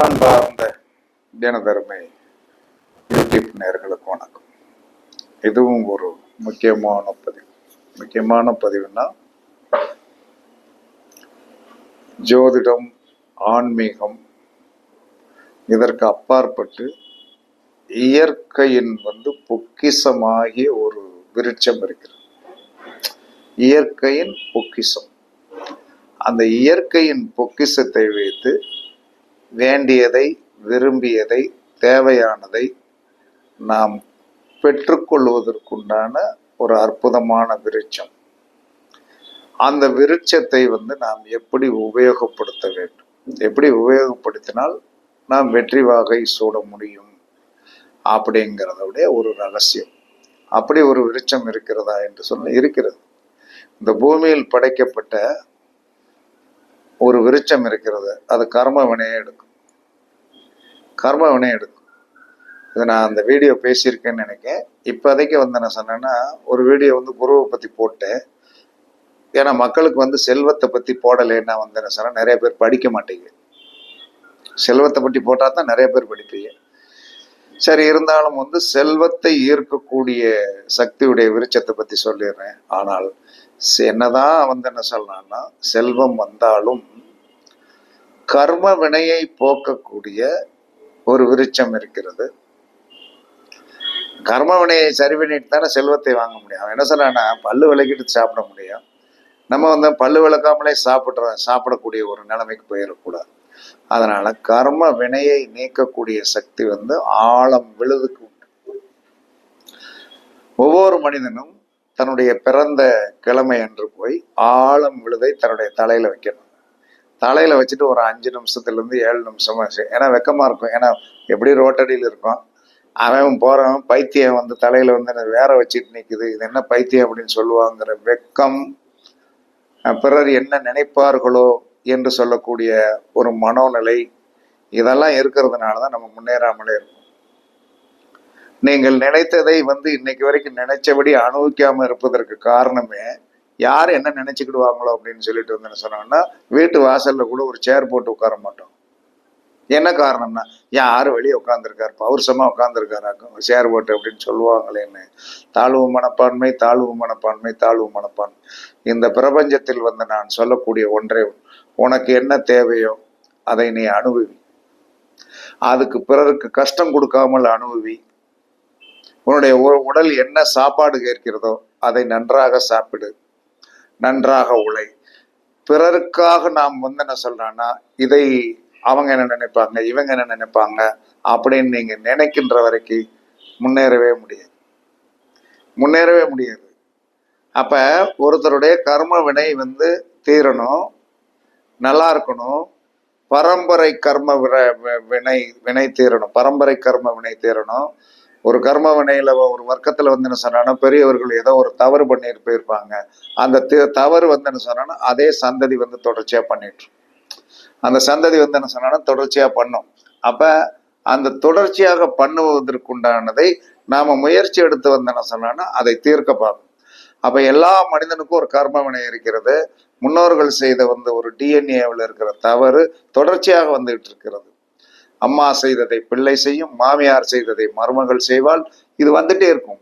அன்பார்ந்த தினதர்மை யூடியூப் நேயர்களுக்கு வணக்கம். இதுவும் ஒரு முக்கியமான பதிவுனா ஜோதிடம், ஆன்மீகம் இதற்கு அப்பாற்பட்டு இயற்கையின் பொக்கிஷமாகிய ஒரு விருட்சம் இருக்கிறது. இயற்கையின் பொக்கிஷம். அந்த இயற்கையின் பொக்கிஷத்தை வைத்து வேண்டியதை, விரும்பியதை, தேவையானதை நாம் பெற்றுக்கொள்வதற்குண்டான ஒரு அற்புதமான விருட்சம். அந்த விருட்சத்தை நாம் எப்படி உபயோகப்படுத்த வேண்டும், எப்படி உபயோகப்படுத்தினால் நாம் வெற்றி வாகை சூட முடியும் அப்படிங்கிறதுடைய ஒரு ரகசியம். அப்படி ஒரு விருட்சம் இருக்கிறதா என்று சொன்ன இருக்கிறது. இந்த பூமியில் படைக்கப்பட்ட ஒரு விருட்சம் இருக்கிறது. அது கர்ம வினையை எடுக்கும். இதை நான் அந்த வீடியோ பேசியிருக்கேன்னு நினைக்கிறேன். இப்போதைக்கு நான் சொன்னேன்னா, ஒரு வீடியோ குருவை பற்றி போட்டேன். ஏன்னா மக்களுக்கு செல்வத்தை பற்றி போடலைன்னா என்ன சொன்னேன், நிறைய பேர் படிக்க மாட்டீங்க. செல்வத்தை பற்றி போட்டால் தான் நிறைய பேர் படிப்பீங்க. சரி, இருந்தாலும் செல்வத்தை ஈர்க்கக்கூடிய சக்தியுடைய விருட்சத்தை பற்றி சொல்லிடுறேன். ஆனால் என்னதான் என்ன சொல்லலாம்னா, செல்வம் வந்தாலும் கர்ம வினையை போக்கக்கூடிய ஒரு விருட்சம் இருக்கிறது. கர்ம வினையை சரி பண்ணிட்டு தானே செல்வத்தை வாங்க முடியும். அவன் என்ன சொன்னான்னா, பல்லு விளக்கிட்டு சாப்பிட முடியும். நம்ம பல்லு விளக்காமலே சாப்பிடக்கூடிய ஒரு நிலைமைக்கு போயிடக்கூடாது. அதனால கர்ம வினையை நீக்கக்கூடிய சக்தி ஆழம் விழுதுக்கு உண்டு. ஒவ்வொரு மனிதனும் தன்னுடைய பிறந்த கிழமை அன்று போய் ஆழம் விழுதை தன்னுடைய தலையில வைக்கணும். தலையில வச்சுட்டு ஒரு 5 நிமிஷத்துலேருந்து 7 நிமிஷமா, ஏன்னா வெக்கமா இருக்கும். ஏன்னா எப்படி ரோட்டடியில் இருக்கும், அவன் போறவன் பைத்தியம் தலையில வேற வச்சுட்டு நிற்குது, இது என்ன பைத்தியம் அப்படின்னு சொல்லுவாங்கிற வெக்கம், பிறர் என்ன நினைப்பார்களோ என்று சொல்லக்கூடிய ஒரு மனோநிலை, இதெல்லாம் இருக்கிறதுனால தான் நம்ம முன்னேறாமலே இருக்கும். நீங்கள் நினைத்ததை இன்னைக்கு வரைக்கும் நினைச்சபடி அனுபவிக்காம இருப்பதற்கு காரணமே, யார் என்ன நினைச்சுக்கிடுவாங்களோ அப்படின்னு சொல்லிட்டு என்ன சொன்னாங்கன்னா, வீட்டு வாசல்ல கூட ஒரு சேர் போட்டு உட்கார மாட்டோம். என்ன காரணம்னா, யாரு வெளியே உட்காந்துருக்காரு, பௌர்ஷமா உட்காந்துருக்காராக்கும் சேர் போட்டு அப்படின்னு சொல்லுவாங்களேன்னு. தாழ்வு மனப்பான்மை. இந்த பிரபஞ்சத்தில் நான் சொல்லக்கூடிய ஒன்றே, உனக்கு என்ன தேவையோ அதை நீ அனுபவி. அதுக்கு பிறருக்கு கஷ்டம் கொடுக்காமல் அனுபவி. உன்னுடைய உடல் என்ன சாப்பாடு கேட்கிறதோ அதை நன்றாக சாப்பிடு, நன்றாக உழை. பிறருக்காக நாம் என்ன சொல்றான்னா, இதை அவங்க என்ன நினைப்பாங்க, இவங்க என்ன நினைப்பாங்க அப்படின்னு நீங்க நினைக்கின்ற வரைக்கும் முன்னேறவே முடியாது. அப்ப ஒருத்தருடைய கர்ம வினை தீரணும், நல்லா இருக்கணும். பரம்பரை கர்ம வினை தீரணும். பரம்பரை கர்ம வினை தீரணும். ஒரு கர்ம வினையில ஒரு வர்க்கத்துல என்ன சொன்னா, பெரியவர்கள் ஏதோ ஒரு தவறு பண்ணிட்டு போயிருப்பாங்க. அந்த தவறு என்ன சொன்னா, அதே சந்ததி தொடர்ச்சியா பண்ணிட்டு, அந்த சந்ததி என்ன சொன்னா தொடர்ச்சியா பண்ணும். அப்ப அந்த தொடர்ச்சியாக பண்ணுவதற்குண்டானதை நாம முயற்சி எடுத்து என்ன சொன்னா அதை தீர்க்க பார்க்கணும். அப்ப எல்லா மனிதனுக்கும் ஒரு கர்ம வினை இருக்கிறது. முன்னோர்கள் செய்த ஒரு டிஎன்ஏவில் இருக்கிற தவறு தொடர்ச்சியாக வந்துகிட்டு இருக்கிறது. அம்மா செய்ததை பிள்ளை செய்யும், மாமியார் செய்ததை மருமகள் செய்வாள். இது வந்துட்டே இருக்கும்.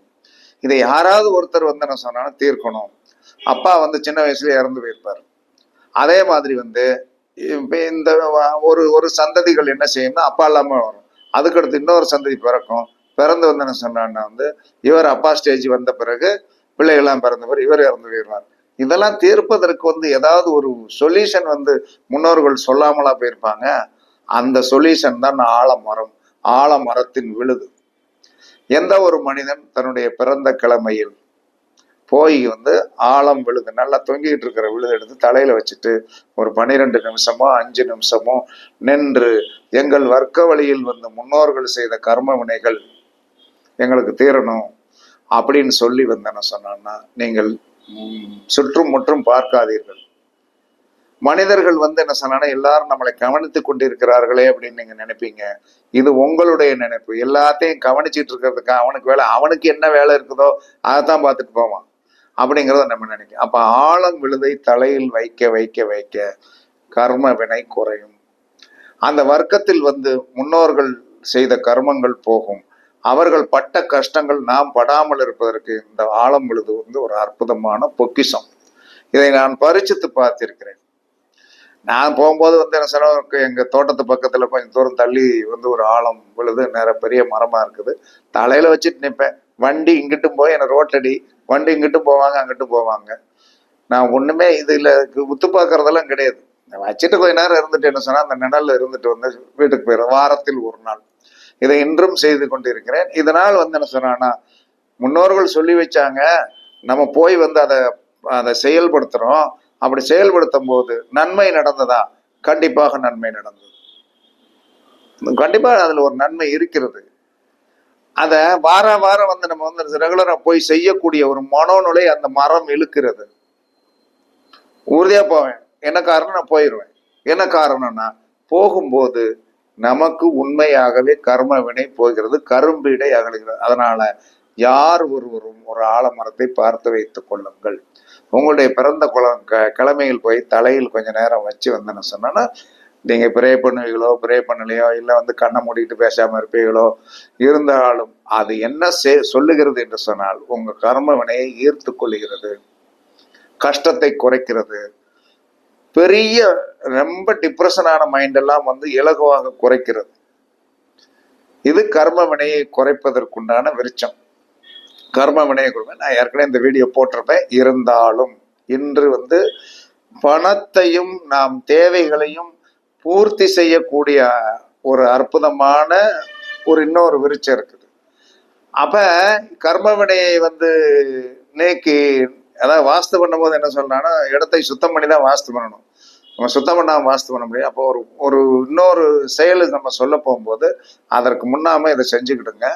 இதை யாராவது ஒருத்தர் என்ன சொன்னாலும் தீர்க்கணும். அப்பா சின்ன வயசுல இறந்து போயிருப்பார். அதே மாதிரி இந்த ஒரு சந்ததிகள் என்ன செய்யும்னா, அப்பா இல்லாம வரும். அதுக்கடுத்து இன்னொரு சந்ததி பிறக்கும். பிறந்து என்ன சொன்னான்னா இவர் அப்பா ஸ்டேஜ் வந்த பிறகு பிள்ளைகள்லாம் பிறந்த பிறகு இவர் இறந்து போயிடுவார். இதெல்லாம் தீர்ப்பதற்கு ஏதாவது ஒரு சொல்யூஷன் முன்னோர்கள் சொல்லாமலா போயிருப்பாங்க. அந்த சொல்யூஷன் தான் ஆலமரத்தின் விழுது. எந்த ஒரு மனிதன் தன்னுடைய பிறந்த கிழமையில் போய் ஆழம் விழுது, நல்லா தொங்கிட்டு இருக்கிற விழுது எடுத்து தலையில வச்சுட்டு ஒரு 12 நிமிஷமோ 5 நிமிஷமோ நின்று, எங்கள் வர்க்க வழியில் முன்னோர்கள் செய்த கர்ம வினைகள் எங்களுக்கு தீரணும் அப்படின்னு சொல்லி என்ன சொன்னா, நீங்கள் சுற்றும் முற்றும் பார்க்காதீர்கள். மனிதர்கள் என்ன சொன்னா, எல்லாரும் நம்மளை கவனித்துக் கொண்டிருக்கிறார்களே அப்படின்னு நீங்க நினைப்பீங்க. இது உங்களுடைய நினைப்பு. எல்லாத்தையும் கவனிச்சுட்டு இருக்கிறதுக்கு அவனுக்கு வேலை, அவனுக்கு என்ன வேலை இருக்குதோ அதைத்தான் பார்த்துட்டு போவான் அப்படிங்கிறத நம்ம நினைக்கும். அப்ப ஆழம் விழுதை தலையில் வைக்க வைக்க வைக்க கர்ம வினை குறையும். அந்த வர்க்கத்தில் வந்து முன்னோர்கள் செய்த கர்மங்கள் போகும். அவர்கள் பட்ட கஷ்டங்கள் நாம் படாமல் இருப்பதற்கு இந்த ஆழம் விழுது வந்து ஒரு அற்புதமான பொக்கிஷம். இதை நான் பரிச்சித்து பார்த்திருக்கிறேன். நான் போகும்போது வந்து என்ன சொன்ன, எங்க தோட்டத்து பக்கத்துல கொஞ்சம் தூரம் தள்ளி வந்து ஒரு ஆழம் விழுது, நிறைய பெரிய மரமா இருக்குது. தலையில வச்சுட்டு நிற்பேன். வண்டி இங்கிட்டும் போய் என்ன ரோட்டடி, வண்டி இங்கிட்டும் போவாங்க அங்கிட்டும் போவாங்க. நான் ஒண்ணுமே இதுல உத்து பார்க்கறதெல்லாம் கிடையாது. வச்சுட்டு கொஞ்ச நேரம் இருந்துட்டு என்ன சொன்னா, அந்த நிழல்ல இருந்துட்டு வந்து வீட்டுக்கு போயிடும். வாரத்தில் ஒரு நாள். இதை இன்றும் செய்து கொண்டிருக்கிறேன். இதனால் வந்து என்ன சொன்னா, முன்னோர்கள் சொல்லி வச்சாங்க, நம்ம போய் வந்து அதை செயல்படுத்துறோம். அப்படி செயல்படுத்தும் போது நன்மை நடந்ததா? கண்டிப்பாக நன்மை நடந்தது. கண்டிப்பா அதுல ஒரு நன்மை இருக்கிறது. அத வாரம் வந்து நம்ம வந்து ரெகுலரா போய் செய்யக்கூடிய ஒரு மனோநிலை அந்த மரம் இழுக்கிறது. உறுதியா போவேன். என்ன காரணம்? நான் போயிடுவேன். என்ன காரணம்னா, போகும்போது நமக்கு உண்மையாகவே கர்ம வினை போகிறது, கரும்பீடை அகலுகிறது. அதனால யார் ஒருவரும் ஒரு ஆலமரத்தை பார்த்து வைத்துக் கொள்ளுங்கள். உங்களுடைய பிறந்த கிழமையில் போய் தலையில் கொஞ்ச நேரம் வச்சு வந்தேன்னு சொன்னா, நீங்க ப்ரே பண்ணுவீங்களோ ப்ரே பண்ணலையோ, இல்லை வந்து கண்ணை மூடிட்டு பேசாம இருப்பீங்களோ, இருந்தாலும் அது என்ன சொல்லுகிறது என்று சொன்னால், உங்க கர்ம வினையை ஈர்த்து கொள்ளுகிறது, கஷ்டத்தை குறைக்கிறது, பெரிய ரொம்ப டிப்ரெஷனான மைண்ட் எல்லாம் வந்து இலகுவாக குறைக்கிறது. இது கர்ம வினையை குறைப்பதற்குண்டான விருட்சம். கர்ம வினையை குறைப்பேன். நான் ஏற்கனவே இந்த வீடியோ போட்டிருப்பேன். இருந்தாலும் இன்று வந்து பணத்தையும் நாம் தேவைகளையும் பூர்த்தி செய்யக்கூடிய ஒரு அற்புதமான இன்னொரு விருட்சம் இருக்குது. அப்ப கர்ம வினையை வந்து நீக்கி, அதாவது வாஸ்து பண்ணும்போது என்ன சொல்றாங்கன்னா, இடத்தை சுத்தம் பண்ணி தான் வாஸ்து பண்ணணும். நம்ம சுத்தம் பண்ணாம வாஸ்து பண்ண முடியும். அப்போ ஒரு இன்னொரு செயல் நம்ம சொல்ல போகும்போது அதற்கு முன்னாம இதை செஞ்சுக்கிடுங்க.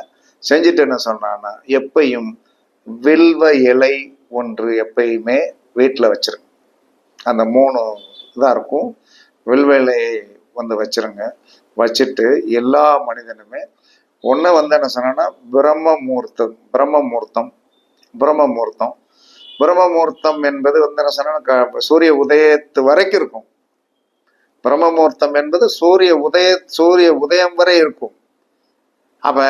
செஞ்சுட்டு என்ன சொல்றாங்கன்னா, எப்பையும் வில்வ இலை ஒன்று எப்பயுமே வீட்டில் வச்சிருங்க. அந்த 3 இதாக இருக்கும். வில்வ இலையை வந்து வச்சிருங்க. வச்சுட்டு எல்லா மனிதனுமே ஒன்று வந்து என்ன சொன்னா, பிரம்ம என்பது வந்து என்ன சொன்னா, சூரிய உதயத்து வரைக்கும் இருக்கும். பிரம்ம முகூர்த்தம் என்பது சூரிய உதயம் வரை இருக்கும். அப்ப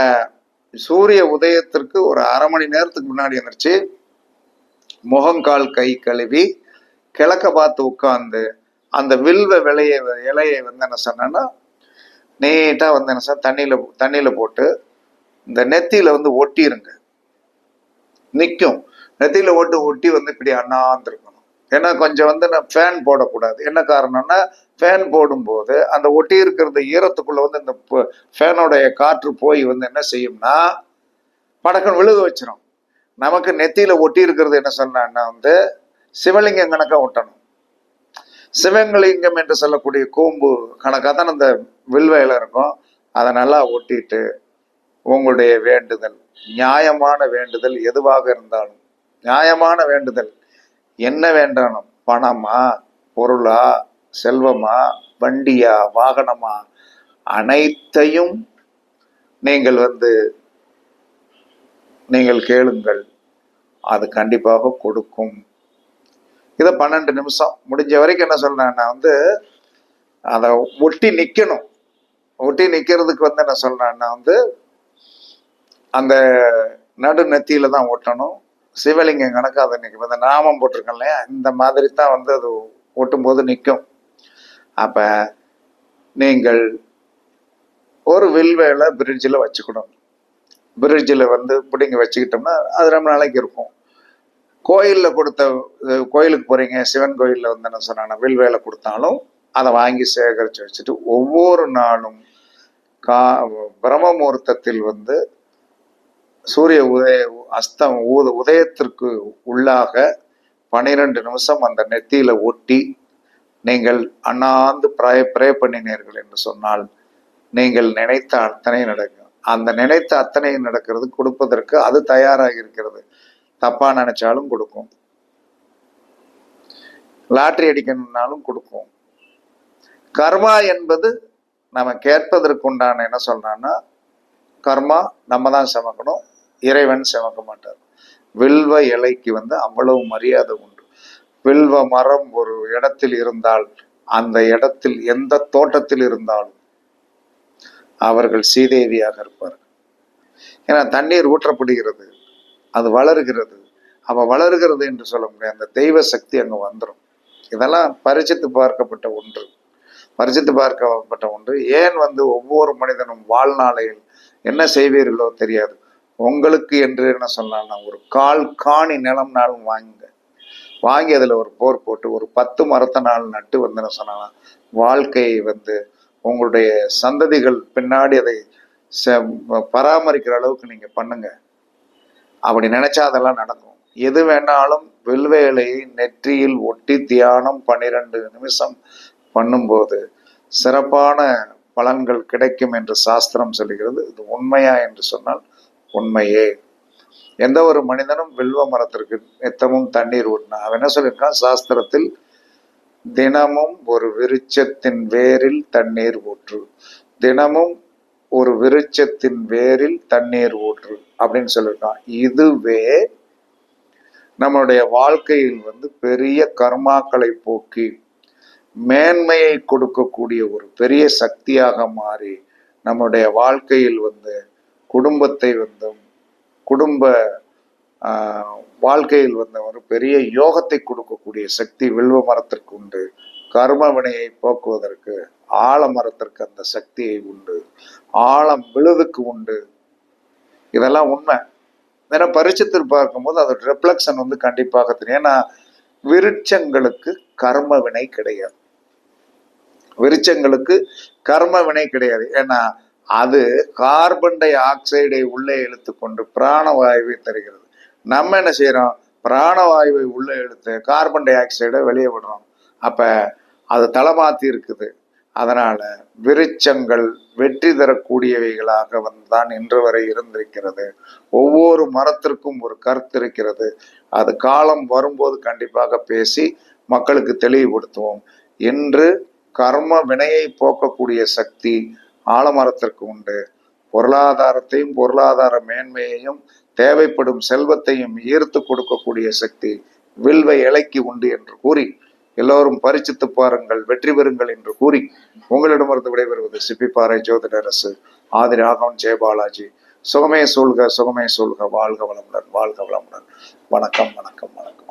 சூரிய உதயத்திற்கு ஒரு அரை மணி நேரத்துக்கு முன்னாடி எந்திரிச்சு முகங்கால் கை கழுவி கிழக்க பார்த்து உட்கார்ந்து அந்த வில்வ இலையை வந்து என்ன சொன்னா, நீட்டா வந்து என்ன சொன்ன, தண்ணியில போட்டு இந்த நெத்தியில வந்து ஒட்டிருங்க. நிற்கும். நெத்தியில ஒட்டி வந்து இப்படி அண்ணாந்துருக்கணும். ஏன்னா கொஞ்சம் வந்து நான் ஃபேன் போடக்கூடாது. என்ன காரணம்னா, ஃபேன் போடும்போது அந்த ஒட்டி இருக்கிறது ஈரத்துக்குள்ள வந்து இந்த ஃபேனோடைய காற்று போய் வந்து என்ன செய்யும்னா, படக்குன்னு விழுக வச்சிடும். நமக்கு நெத்தியில ஒட்டி இருக்கிறது என்ன சொன்னா வந்து சிவலிங்கம் கணக்கா ஒட்டணும். சிவலிங்கம் என்று சொல்லக்கூடிய கூம்பு கணக்காக தான் அந்த வில்வ இலை இருக்கும். அதை நல்லா ஒட்டிட்டு உங்களுடைய வேண்டுதல், நியாயமான வேண்டுதல் எதுவாக இருந்தாலும், நியாயமான வேண்டுதல் என்ன வேண்டாலும், பணமா, பொருளா, செல்வமா, வண்டியா, வாகனமா, அனைத்தையும் நீங்கள் கேளுங்கள். அது கண்டிப்பாக கொடுக்கும். இதை 12 நிமிஷம் முடிஞ்ச வரைக்கும் என்ன சொல்றேன்னா வந்து அதை ஒட்டி நிக்கணும். ஒட்டி நிக்கிறதுக்கு வந்து என்ன சொல்றேன்னா வந்து அந்த நடு நெத்தியில தான் ஒட்டணும். சிவலிங்கம் கணக்கு அதை நிற்கும். இந்த நாமம் போட்டிருக்கேன் இல்லையா, இந்த மாதிரி தான் வந்து அது ஒட்டும் போது நிற்கும். அப்ப நீங்கள் ஒரு வில்வேலை பிரிட்ஜில் வச்சுக்கணும். பிரிட்ஜில் வந்து பிடிங்க வச்சுக்கிட்டோம்னா அது ரொம்ப நாளைக்கு இருக்கும். கோயிலில் கோயிலுக்கு போறீங்க, சிவன் கோயிலில் வந்து என்ன சொன்னாங்கன்னா வில்வேலை கொடுத்தாலும் அதை வாங்கி சேகரித்து வச்சுட்டு ஒவ்வொரு நாளும் பிரம்ம முகூர்த்தத்தில் வந்து சூரிய உதயத்திற்கு உள்ளாக 12 நிமிஷம் அந்த நெத்தியில ஒட்டி நீங்கள் அண்ணாந்து ப்ரே பண்ணினீர்கள் என்று சொன்னால் நீங்கள் நினைத்த அத்தனை நடக்கும். அந்த நினைத்த அத்தனை நடக்கிறது, கொடுப்பதற்கு அது தயாராக இருக்கிறது. தப்பா நினைச்சாலும் கொடுக்கும், லாட்டரி அடிக்கணும்னாலும் கொடுக்கும். கர்மா என்பது நம்ம கேட்பதற்குண்டான என்ன சொல்றான்னா, கர்மா நம்ம தான் சமைக்கணும், இறைவன் சமைக்க மாட்டார். வில்வ இலைக்கு வந்து அவ்வளவு மரியாதை உண்டு. வில்வ மரம் ஒரு இடத்தில் இருந்தால் அந்த இடத்தில் எந்த தோட்டத்தில் இருந்தாலும் அவர்கள் சீதேவியாக இருப்பார்கள். ஏன்னா தண்ணீர் ஊற்றப்படுகிறது, அது வளருகிறது. அப்ப வளருகிறது என்று சொல்ல முடியாது, அந்த தெய்வ சக்தி அங்க வந்துடும். இதெல்லாம் பரிசித்து பார்க்கப்பட்ட ஒன்று, பரிசித்து பார்க்கப்பட்ட ஒன்று. ஏன் ஒவ்வொரு மனிதனும் வாழ்நாளையில் என்ன செய்வீர்களோ தெரியாது. உங்களுக்கு என்று என்ன சொல்லலாம், ஒரு காணி நிலம்னாலும் வாங்கி அதில் ஒரு போர் போட்டு ஒரு 10 மரத்த நாள் நட்டு என்ன சொன்னாலும் வாழ்க்கையை உங்களுடைய சந்ததிகள் பின்னாடி அதை பராமரிக்கிற அளவுக்கு நீங்க பண்ணுங்க. அப்படி நினைச்சா அதெல்லாம் நடக்கும். எது வேணாலும் வில்வேலையை நெற்றியில் ஒட்டி தியானம் 12 நிமிஷம் பண்ணும்போது சிறப்பான பலன்கள் கிடைக்கும் என்று சாஸ்திரம் சொல்லுகிறது. இது உண்மையா என்று சொன்னால் உண்மையே. எந்த ஒரு மனிதனும் வில்வ மரத்திற்கு நித்தமும் தண்ணீர் ஊட்டினா, அவன் என்ன சொல்லியிருக்கான் சாஸ்திரத்தில், தினமும் ஒரு விருட்சத்தின் வேரில் தண்ணீர் ஊற்று, தினமும் ஒரு விருட்சத்தின் வேரில் தண்ணீர் ஊற்று அப்படின்னு சொல்லியிருக்கான். இதுவே நம்மளுடைய வாழ்க்கையில் பெரிய கர்மாக்களை போக்கி மேன்மையை கொடுக்கக்கூடிய ஒரு பெரிய சக்தியாக மாறி நம்முடைய வாழ்க்கையில் குடும்பத்தை குடும்ப வாழ்க்கையில் ஒரு பெரிய யோகத்தை கொடுக்கக்கூடிய சக்தி வில்வ மரத்திற்கு உண்டு. கர்ம வினையை போக்குவதற்கு ஆலமரத்திற்கு அந்த சக்தியை உண்டு, ஆழம் விழுதுக்கு உண்டு. இதெல்லாம் உண்மை. ஏன்னா பரிசுத்து பார்க்கும்போது அதோட ரிஃப்ளெக்ஷன் கண்டிப்பாக தெரியும். ஏன்னா விருட்சங்களுக்கு கர்ம வினை கிடையாது, விருட்சங்களுக்கு கர்ம வினை கிடையாது. ஏன்னா அது கார்பன் டை ஆக்சைடை உள்ளே இழுத்து கொண்டு பிராணவாயுவை தருகிறது. நம்ம என்ன செய்யறோம், பிராணவாயுவை உள்ளே இழுத்து கார்பன் டை ஆக்சைடை வெளியே விடுறோம். அப்ப அது தலைமாத்தி இருக்குது. அதனால விருட்சங்கள் வெற்றி தரக்கூடியவைகளாக தான் இன்று வரை இருந்திருக்கிறது. ஒவ்வொரு மரத்திற்கும் ஒரு கருத்து இருக்கிறது. அது காலம் வரும்போது கண்டிப்பாக பேசி மக்களுக்கு தெளிவுபடுத்துவோம். இன்று கர்ம வினையை போக்கக்கூடிய சக்தி ஆலமரத்திற்கு உண்டு. பொருளாதாரத்தையும் பொருளாதார மேன்மையையும் தேவைப்படும் செல்வத்தையும் ஈர்த்து கொடுக்கக்கூடிய சக்தி வில்வ இலைக்கு உண்டு என்று கூறி எல்லோரும் பரிசித்து பாருங்கள், வெற்றி பெறுங்கள் என்று கூறி உங்களிடமிருந்து விடைபெறுவது சிப்பிப்பாறை ஜோதிடரசு ஆதி ராகவன் ஜெயபாலாஜி. சுகமே சூழ்க, சுகமே சூழ்க. வாழ்க வளமுடன், வாழ்க வளமுடன். வணக்கம், வணக்கம், வணக்கம்.